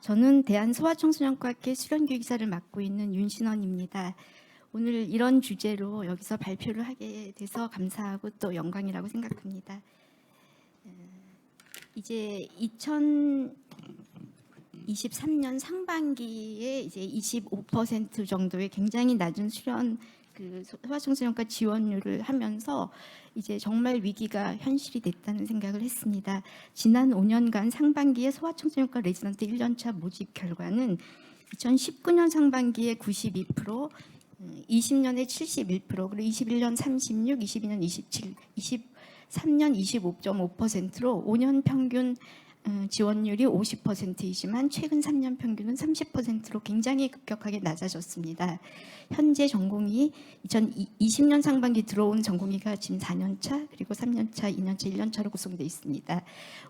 저는 대한소아청소년과학회 수련교육이사를 맡고 있는 윤신원입니다. 오늘 이런 주제로 여기서 발표를 하게 돼서 감사하고 또 영광이라고 생각합니다. 이제 2023년 상반기에 이제 25% 정도의 굉장히 낮은 수련 소아청소년과 지원율을 하면서 이제 정말 위기가 현실이 됐다는 생각을 했습니다. 지난 5년간 상반기에 소아청소년과 레지던트 1년차 모집 결과는 2019년 상반기에 92%, 20년에 71%, 그리고 21년 36, 22년 27, 23년 25.5%로 5년 평균 지원율이 50%이지만 최근 3년 평균은 30%로 굉장히 급격하게 낮아졌습니다. 현재 전공이 2020년 상반기 들어온 전공의가 지금 4년차, 그리고 3년차, 2년차, 1년차로 구성되어 있습니다.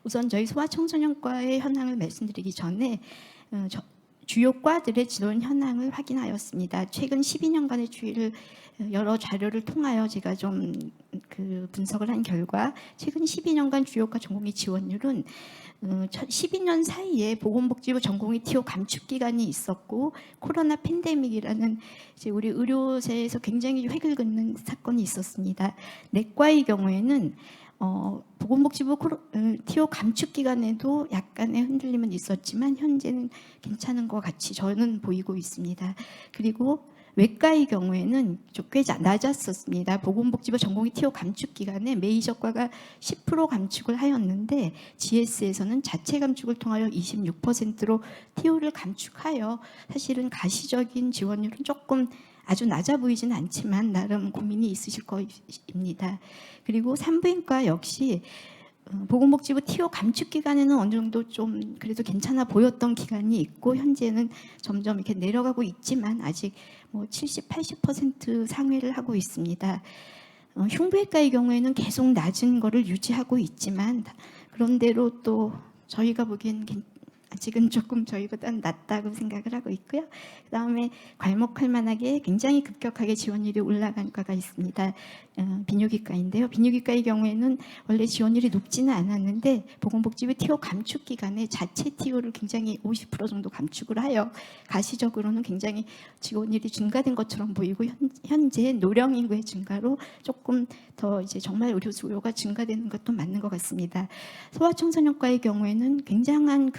우선 저희 소아청소년과의 현황을 말씀드리기 전에 주요 과들의 지원 현황을 확인하였습니다. 최근 12년간의 추이를 여러 자료를 통하여 제가 좀 분석을 한 결과 최근 12년간 주요과 전공의 지원율은 12년 사이에 보건복지부 전공의 TO 감축 기간이 있었고 코로나 팬데믹이라는 이제 우리 의료사에서 굉장히 획을 긋는 사건이 있었습니다. 내과의 경우에는 보건복지부 TO 감축 기간에도 약간의 흔들림은 있었지만 현재는 괜찮은 것 같이 저는 보이고 있습니다. 그리고 외과의 경우에는 꽤 낮았었습니다. 보건복지부 전공의 TO 감축 기간에 메이저과가 10% 감축을 하였는데 GS에서는 자체 감축을 통하여 26%로 TO를 감축하여 사실은 가시적인 지원율은 조금 아주 낮아 보이지는 않지만 나름 고민이 있으실 것입니다. 그리고 산부인과 역시 보건복지부 TO 감축 기간에는 어느 정도 좀 그래도 괜찮아 보였던 기간이 있고 현재는 점점 이렇게 내려가고 있지만 아직 70, 80% 상회를 하고 있습니다. 흉부외과의 경우에는 계속 낮은 거를 유지하고 있지만 그런대로 또 저희가 보기엔 아직은 조금 저희보다는 낮다고 생각을 하고 있고요. 그다음에 괄목할 만하게 굉장히 급격하게 지원율이 올라간 과가 있습니다. 비뇨기과인데요. 비뇨기과의 경우에는 원래 지원율이 높지는 않았는데 보건복지부 TO 감축 기간에 자체 TO를 굉장히 50% 정도 감축을 하여 가시적으로는 굉장히 지원율이 증가된 것처럼 보이고 현재 노령 인구의 증가로 조금 더 이제 정말 의료 수요가 증가되는 것도 맞는 것 같습니다. 소아청소년과의 경우에는 굉장한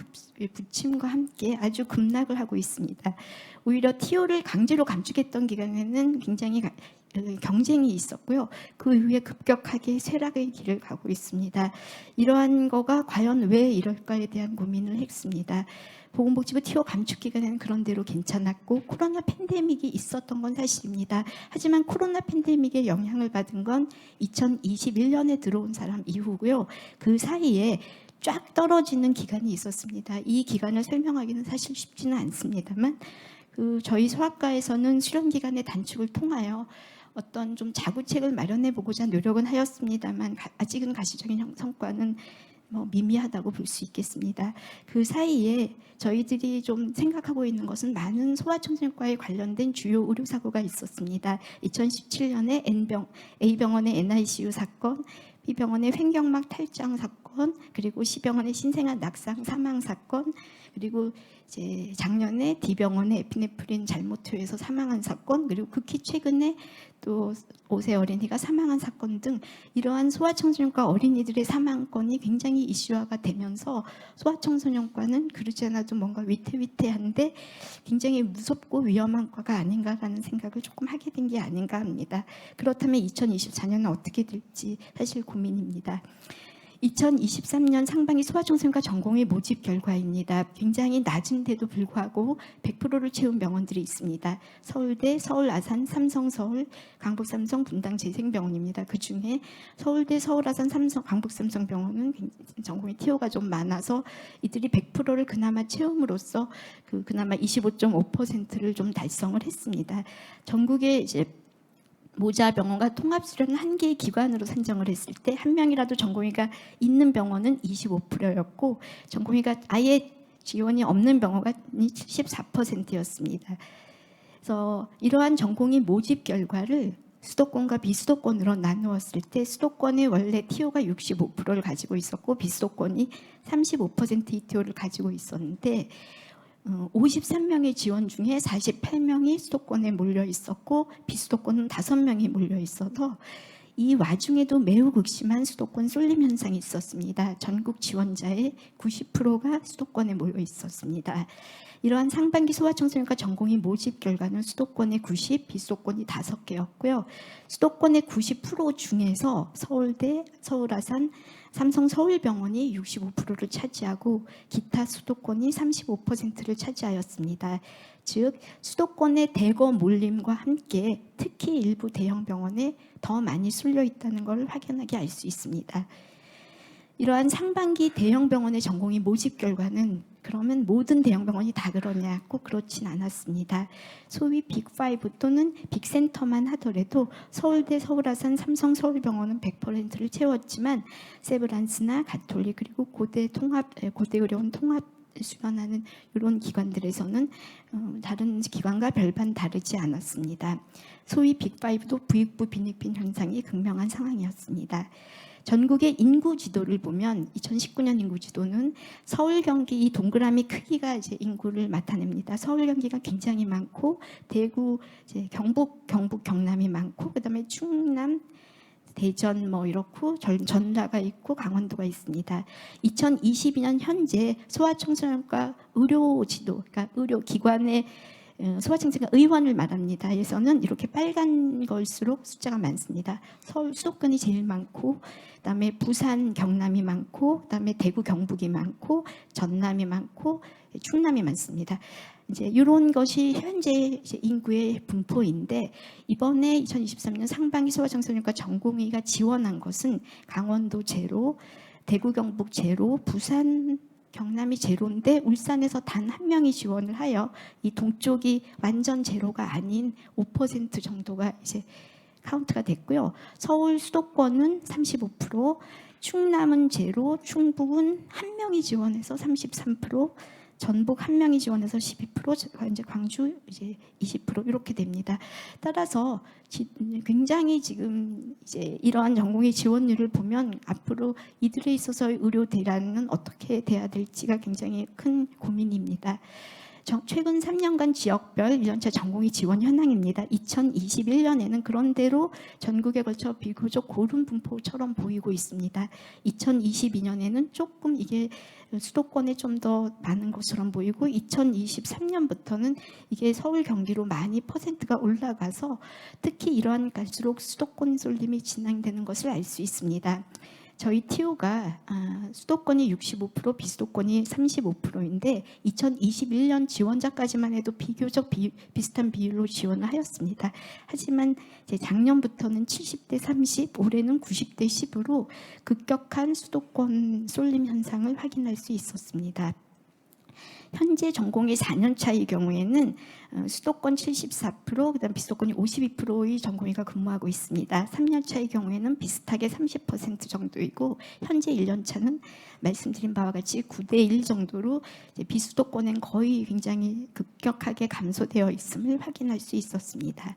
부침과 함께 아주 급락을 하고 있습니다. 오히려 TO를 강제로 감축했던 기간에는 굉장히 경쟁이 있었고요. 그 이후에 급격하게 쇠락의 길을 가고 있습니다. 이러한 거가 과연 왜 이럴까에 대한 고민을 했습니다. 보건복지부 TO 감축 기간에는 그런대로 괜찮았고 코로나 팬데믹이 있었던 건 사실입니다. 하지만 코로나 팬데믹의 영향을 받은 건 2021년에 들어온 사람 이후고요. 그 사이에 쫙 떨어지는 기간이 있었습니다. 이 기간을 설명하기는 사실 쉽지는 않습니다만 저희 소아과에서는 수련 기간의 단축을 통하여 어떤 좀 자구책을 마련해 보고자 노력은 하였습니다만 아직은 가시적인 성과는 미미하다고 볼 수 있겠습니다. 그 사이에 저희들이 좀 생각하고 있는 것은 많은 소아청소년과에 관련된 주요 의료사고가 있었습니다. 2017년에 A병원의 NICU 사건, B병원의 횡격막 탈장 사건, 그리고 C병원의 신생아 낙상 사망 사건, 그리고 이제 작년에 D병원의 에피네프린 잘못 투여해서 사망한 사건, 그리고 극히 최근에 또 5세 어린이가 사망한 사건 등 이러한 소아청소년과 어린이들의 사망건이 굉장히 이슈화가 되면서 소아청소년과는 그러지 않아도 뭔가 위태위태한데 굉장히 무섭고 위험한 과가 아닌가라는 생각을 조금 하게 된 게 아닌가 합니다. 그렇다면 2024년은 어떻게 될지 사실 고민입니다. 2023년 상반기 소아청소년과 전공의 모집 결과입니다. 굉장히 낮은데도 불구하고 100%를 채운 병원들이 있습니다. 서울대, 서울아산, 삼성서울, 강북삼성, 분당재생병원입니다. 그중에 서울대, 서울아산, 삼성, 강북삼성병원은 전공의 TO가 좀 많아서 이들이 100%를 그나마 채움으로써 그나마 25.5%를 좀 달성을 했습니다. 전국에 이제 모자병원과 통합수련을 한 개의 기관으로 산정을 했을 때 한 명이라도 전공의가 있는 병원은 25%였고 전공의가 아예 지원이 없는 병원이 74%였습니다. 그래서 이러한 전공의 모집 결과를 수도권과 비수도권으로 나누었을 때 수도권의 원래 TO가 65%를 가지고 있었고 비수도권이 35%의 TO를 가지고 있었는데 53명의 지원 중에 48명이 수도권에 몰려 있었고 비수도권은 5명이 몰려 있어서 이 와중에도 매우 극심한 수도권 쏠림 현상이 있었습니다. 전국 지원자의 90%가 수도권에 몰려 있었습니다. 이러한 상반기 소아청소년과 전공의 모집 결과는 수도권의 90, 비수도권이 5개였고요. 수도권의 90% 중에서 서울대, 서울아산, 삼성서울병원이 65%를 차지하고 기타 수도권이 35%를 차지하였습니다. 즉 수도권의 대거 몰림과 함께 특히 일부 대형 병원에 더 많이 쏠려 있다는 걸 확연하게 알 수 있습니다. 이러한 상반기 대형 병원의 전공의 모집 결과는 그러면 모든 대형 병원이 다 그러냐? 꼭 그렇진 않았습니다. 소위 빅5 또는 빅센터만 하더라도 서울대, 서울아산, 삼성, 서울병원은 100%를 채웠지만 세브란스나 가톨릭 그리고 고대의료원 통합 수련하는 이런 기관들에서는 다른 기관과 별반 다르지 않았습니다. 소위 빅5도 부익부 빈익빈 현상이 극명한 상황이었습니다. 전국의 인구 지도를 보면 2019년 인구 지도는 서울, 경기 이 동그라미 크기가 이제 인구를 나타냅니다. 서울, 경기가 굉장히 많고 대구, 이제 경북, 경남이 많고 그다음에 충남, 대전 뭐 이렇고 전라가 있고 강원도가 있습니다. 2022년 현재 소아청소년과 의료지도, 그러니까 의료기관의 소아청소년 의원을 말합니다. 에서는 이렇게 빨간 걸수록 숫자가 많습니다. 서울 수도권이 제일 많고, 그다음에 부산, 경남이 많고, 그다음에 대구, 경북이 많고, 전남이 많고, 충남이 많습니다. 이제 이런 것이 현재 이제 인구의 분포인데 이번에 2023년 상반기 소아청소년과 전공의가 지원한 것은 강원도 제로, 대구, 경북 제로, 부산 경남이 제로인데 울산에서 단 한 명이 지원을 하여 이 동쪽이 완전 제로가 아닌 5% 정도가 이제 카운트가 됐고요. 서울 수도권은 35%, 충남은 제로, 충북은 한 명이 지원해서 33%, 전북 한 명이 지원해서 12%, 이제 광주 이제 20% 이렇게 됩니다. 따라서 굉장히 지금 이제 이러한 전공의 지원율을 보면 앞으로 이들에 있어서의 의료 대란은 어떻게 돼야 될지가 굉장히 큰 고민입니다. 최근 3년간 지역별 1년차 전공의 지원 현황입니다. 2021년에는 그런대로 전국에 걸쳐 비교적 고른 분포처럼 보이고 있습니다. 2022년에는 조금 이게 수도권에 좀 더 많은 것처럼 보이고 2023년부터는 이게 서울 경기로 많이 퍼센트가 올라가서 특히 이러한 갈수록 수도권 쏠림이 진행되는 것을 알 수 있습니다. 저희 TO가 수도권이 65%, 비수도권이 35%인데 2021년 지원자까지만 해도 비교적 비슷한 비율로 지원을 하였습니다. 하지만 작년부터는 70대 30, 올해는 90대 10으로 급격한 수도권 쏠림 현상을 확인할 수 있었습니다. 현재 전공의 4년 차의 경우에는 수도권 74%, 그다음 비수도권이 52%의 전공의가 근무하고 있습니다. 3년 차의 경우에는 비슷하게 30% 정도이고 현재 1년 차는 말씀드린 바와 같이 9대1 정도로 비수도권은 거의 굉장히 급격하게 감소되어 있음을 확인할 수 있었습니다.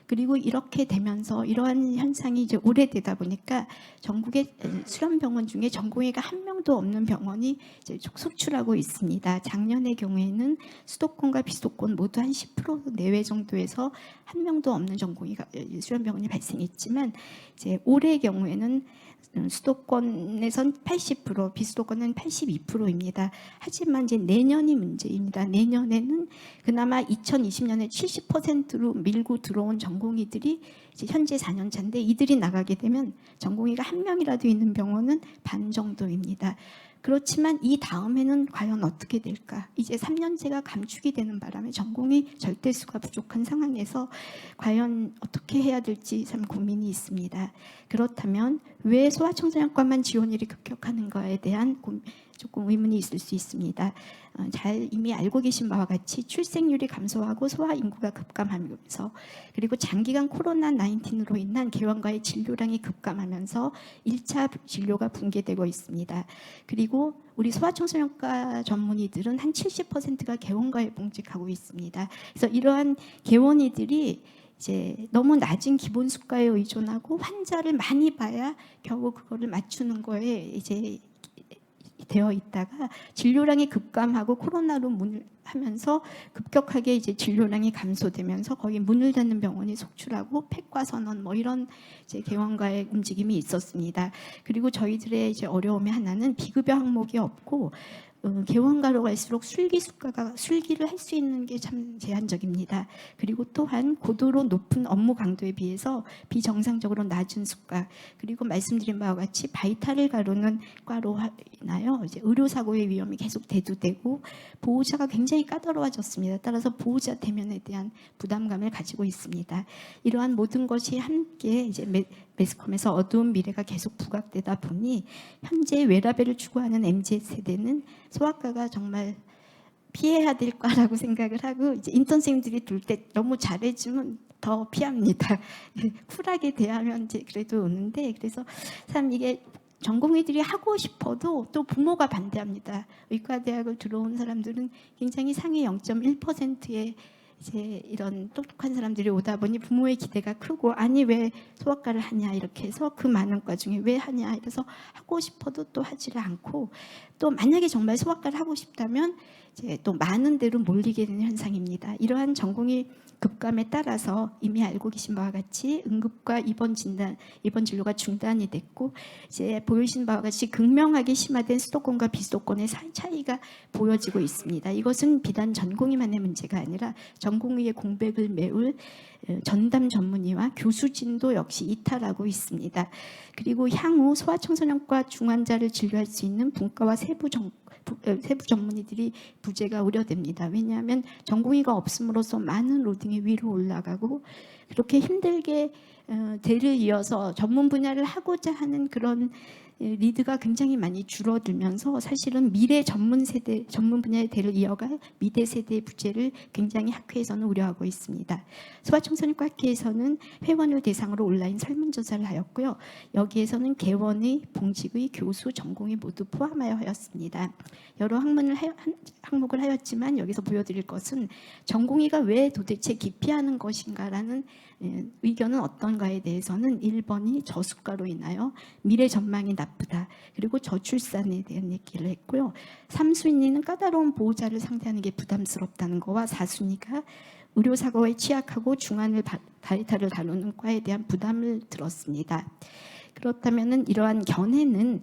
그리고 이렇게 되면서 이러한 현상이 이제 오래되다 보니까 전국의 수련병원 중에 전공의가 한 명도 없는 병원이 이제 속출하고 있습니다. 작년의 경우에는 수도권과 비수도권 모두 한 10% 내외 정도에서 한 명도 없는 전공의가 수련병원이 발생했지만 이제 올해의 경우에는 수도권에선 80%, 비수도권은 82%입니다. 하지만 이제 내년이 문제입니다. 내년에는 그나마 2020년에 70%로 밀고 들어온 전공의들이 이제 현재 4년 차인데 이들이 나가게 되면 전공의가 한 명이라도 있는 병원은 반 정도입니다. 그렇지만 이 다음에는 과연 어떻게 될까? 이제 3년제가 감축이 되는 바람에 전공의 절대수가 부족한 상황에서 과연 어떻게 해야 될지 참 고민이 있습니다. 그렇다면 왜 소아청소년과만 지원율이 급격하는가에 대한 조금 의문이 있을 수 있습니다. 잘 이미 알고 계신 바와 같이 출생률이 감소하고 소아 인구가 급감하면서 그리고 장기간 코로나19로 인한 개원과의 진료량이 급감하면서 1차 진료가 붕괴되고 있습니다. 그리고 우리 소아청소년과 전문의들은 한 70%가 개원과에 봉직하고 있습니다. 그래서 이러한 개원의들이 이제 너무 낮은 기본 수가에 의존하고 환자를 많이 봐야 겨우 그거를 맞추는 거에 이제 되어 있다가 진료량이 급감하고 코로나로 문을 하면서 급격하게 이제 진료량이 감소되면서 거의 문을 닫는 병원이 속출하고 폐과 선언 뭐 이런 이제 개원과의 움직임이 있었습니다. 그리고 저희들의 이제 어려움의 하나는 비급여 항목이 없고 개원가로 갈수록 술기를 할 수 있는 게 참 제한적입니다. 그리고 또한 고도로 높은 업무 강도에 비해서 비정상적으로 낮은 수가, 그리고 말씀드린 바와 같이 바이탈을 가르는 과로 인하여 이제 의료 사고의 위험이 계속 대두되고 보호자가 굉장히 까다로워졌습니다. 따라서 보호자 대면에 대한 부담감을 가지고 있습니다. 이러한 모든 것이 함께 이제 매스컴에서 어두운 미래가 계속 부각되다 보니 현재 웨라벨을 추구하는 MZ 세대는 소아과가 정말 피해야 될 거라고 생각을 하고, 이제 인턴생들이 둘 때 너무 잘해주면 더 피합니다. 쿨하게 대하면 이제 그래도 오는데, 그래서 참 이게 전공의들이 하고 싶어도 또 부모가 반대합니다. 의과대학을 들어온 사람들은 굉장히 상위 0.1%의 이제 이런 똑똑한 사람들이 오다 보니 부모의 기대가 크고, 아니 왜 소아과를 하냐 이렇게 해서 그 많은 과 중에 왜 하냐 이래서 하고 싶어도 또 하지를 않고, 또 만약에 정말 소아과를 하고 싶다면 이제 또 많은 데로 몰리게 되는 현상입니다. 이러한 전공의 급감에 따라서 이미 알고 계신 바와 같이 응급과 입원 진료가 중단이 됐고, 이제 보이신 바와 같이 극명하게 심화된 수도권과 비수도권의 차이가 보여지고 있습니다. 이것은 비단 전공의만의 문제가 아니라 전공의의 공백을 메울 전담 전문의와 교수진도 역시 이탈하고 있습니다. 그리고 향후 소아청소년과 중환자를 진료할 수 있는 분과와 세부 전문의들이 부재가 우려됩니다. 왜냐하면 전공의가 없음으로써 많은 로딩이 위로 올라가고, 그렇게 힘들게 대를 이어서 전문 분야를 하고자 하는 그런 리드가 굉장히 많이 줄어들면서 사실은 미래 전문 분야의 대를 이어갈 미대 세대의 부재를 굉장히 학회에서는 우려하고 있습니다. 소아청소년과 학회에서는 회원을 대상으로 온라인 설문조사를 하였고요. 여기에서는 개원의, 봉직의, 교수, 전공의 모두 포함하였습니다. 여러 항목을 하였지만 여기서 보여드릴 것은 전공의가 왜 도대체 기피하는 것인가라는 의견은 어떤가에 대해서는 1번이 저수가로 인하여 미래 전망이 나쁘다. 그리고 저출산에 대한 얘기를 했고요. 3순위는 까다로운 보호자를 상대하는 게 부담스럽다는 거와 4순위가 의료사고에 취약하고 중환을 바이탈을 다루는 과에 대한 부담을 들었습니다. 그렇다면 이러한 견해는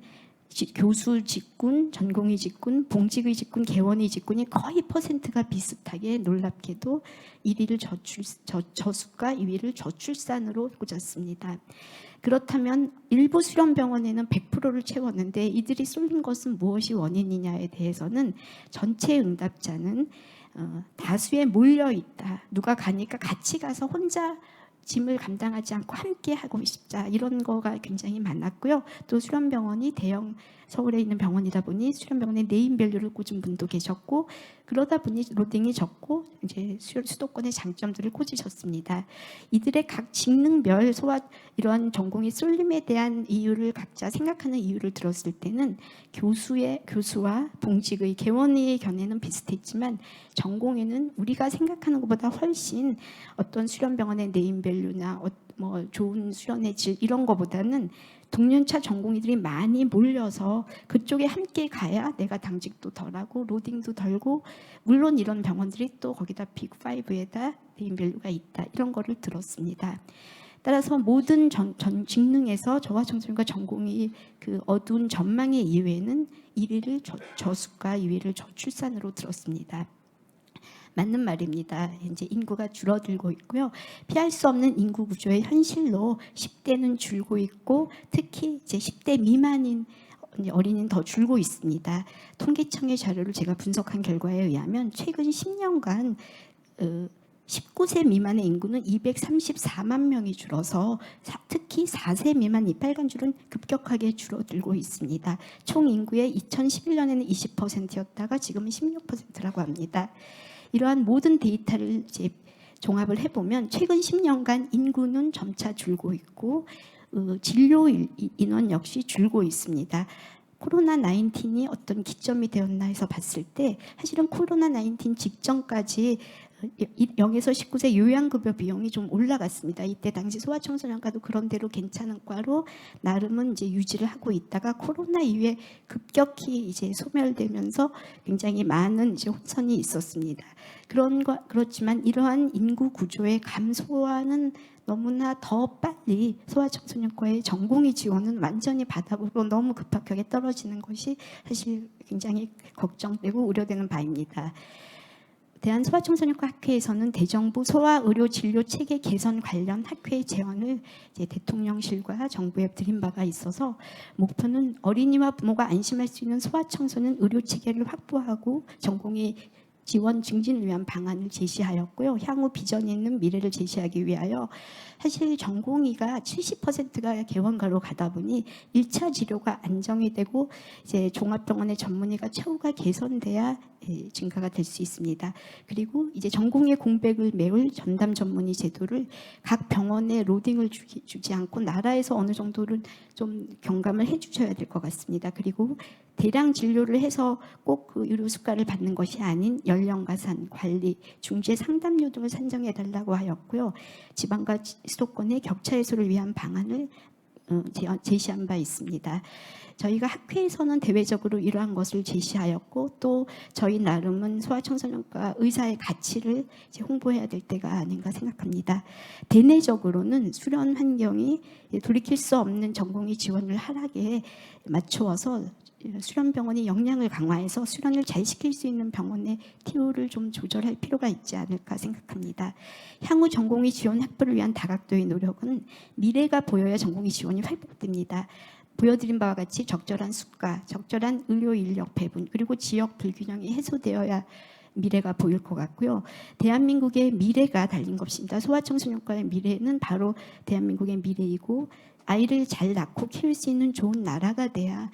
교수 직군, 전공의 직군, 봉직의 직군, 개원의 직군이 거의 퍼센트가 비슷하게 놀랍게도 1위를 저수가, 2위를 저출산으로 꽂았습니다. 그렇다면 일부 수련병원에는 100%를 채웠는데 이들이 쏠린 것은 무엇이 원인이냐에 대해서는 전체 응답자는 다수에 몰려 있다. 누가 가니까 같이 가서 혼자 짐을 감당하지 않고 함께 하고 싶자, 이런 거가 굉장히 많았고요. 또 수련병원이 대형 서울에 있는 병원이다 보니 수련병원에 네임밸류를 꽂은 분도 계셨고, 그러다 보니 로딩이 적고 이제 수도권의 장점들을 꽂으셨습니다. 이들의 각 직능별 소아 이러한 전공의 쏠림에 대한 이유를 각자 생각하는 이유를 들었을 때는 교수와 봉직의 개원의 견해는 비슷했지만 전공에는 우리가 생각하는 것보다 훨씬 어떤 수련병원의 네임밸류나 뭐 좋은 수련의 질 이런 거보다는 동년차 전공의들이 많이 몰려서 그쪽에 함께 가야 내가 당직도 덜하고 로딩도 덜고, 물론 이런 병원들이 또 거기다 빅5에다 네임밸류가 있다, 이런 거를 들었습니다. 따라서 모든 직능에서 저와 청소년과 전공의 그 어두운 전망의 이외에는 1위를 저수가, 2위를 저출산으로 들었습니다. 맞는 말입니다. 이제 인구가 줄어들고 있고요. 피할 수 없는 인구 구조의 현실로 10대는 줄고 있고, 특히 이제 10대 미만인 어린이는 더 줄고 있습니다. 통계청의 자료를 제가 분석한 결과에 의하면 최근 10년간 19세 미만의 인구는 234만 명이 줄어서 특히 4세 미만 이 빨간 줄은 급격하게 줄어들고 있습니다. 총 인구의 2011년에는 20%였다가 지금은 16%라고 합니다. 이러한 모든 데이터를 이제 종합을 해보면 최근 10년간 인구는 점차 줄고 있고 진료 인원 역시 줄고 있습니다. 코로나19이 어떤 기점이 되었나 해서 봤을 때 사실은 코로나19 직전까지 0에서 19세 요양급여 비용이 좀 올라갔습니다. 이때 당시 소아청소년과도 그런 대로 괜찮은 과로 나름은 이제 유지를 하고 있다가 코로나 이후에 급격히 이제 소멸되면서 굉장히 많은 이제 혼선이 있었습니다. 그렇지만 이러한 인구 구조의 감소와는 너무나 더 빨리 소아청소년과의 전공의 지원은 완전히 바닥으로 너무 급격하게 떨어지는 것이 사실 굉장히 걱정되고 우려되는 바입니다. 대한소아청소년과 학회에서는 대정부 소아의료 진료 체계 개선 관련 학회 제언을 이제 대통령실과 정부에 드린 바가 있어서 목표는 어린이와 부모가 안심할 수 있는 소아청소년 의료 체계를 확보하고 전공의 지원 증진을 위한 방안을 제시하였고요. 향후 비전이 있는 미래를 제시하기 위하여 사실 전공의가 70%가 개원가로 가다 보니 1차 치료가 안정이 되고 이제 종합병원의 전문의가 처우가 개선돼야 증가가 될 수 있습니다. 그리고 이제 전공의 공백을 메울 전담 전문의 제도를 각 병원에 로딩을 주지 않고 나라에서 어느 정도는 좀 경감을 해주셔야 될 것 같습니다. 그리고 대량 진료를 해서 꼭 그 의료 수가를 받는 것이 아닌 연령 가산, 관리, 중재 상담료 등을 산정해 달라고 하였고요. 지방과 수도권의 격차 해소를 위한 방안을 제시한 바 있습니다. 저희가 학회에서는 대외적으로 이러한 것을 제시하였고 또 저희 나름은 소아청소년과 의사의 가치를 이제 홍보해야 될 때가 아닌가 생각합니다. 대내적으로는 수련 환경이 돌이킬 수 없는 전공의 지원을 하락에 맞추어서 수련병원이 역량을 강화해서 수련을 잘 시킬 수 있는 병원의 TO를 좀 조절할 필요가 있지 않을까 생각합니다. 향후 전공의 지원 확보를 위한 다각도의 노력은 미래가 보여야 전공의 지원이 회복됩니다. 보여드린 바와 같이 적절한 수가, 적절한 의료 인력 배분, 그리고 지역 불균형이 해소되어야 미래가 보일 것 같고요. 대한민국의 미래가 달린 것입니다. 소아청소년과의 미래는 바로 대한민국의 미래이고 아이를 잘 낳고 키울 수 있는 좋은 나라가 돼야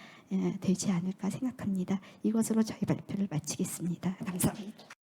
되지 않을까 생각합니다. 이것으로 저희 발표를 마치겠습니다. 감사합니다.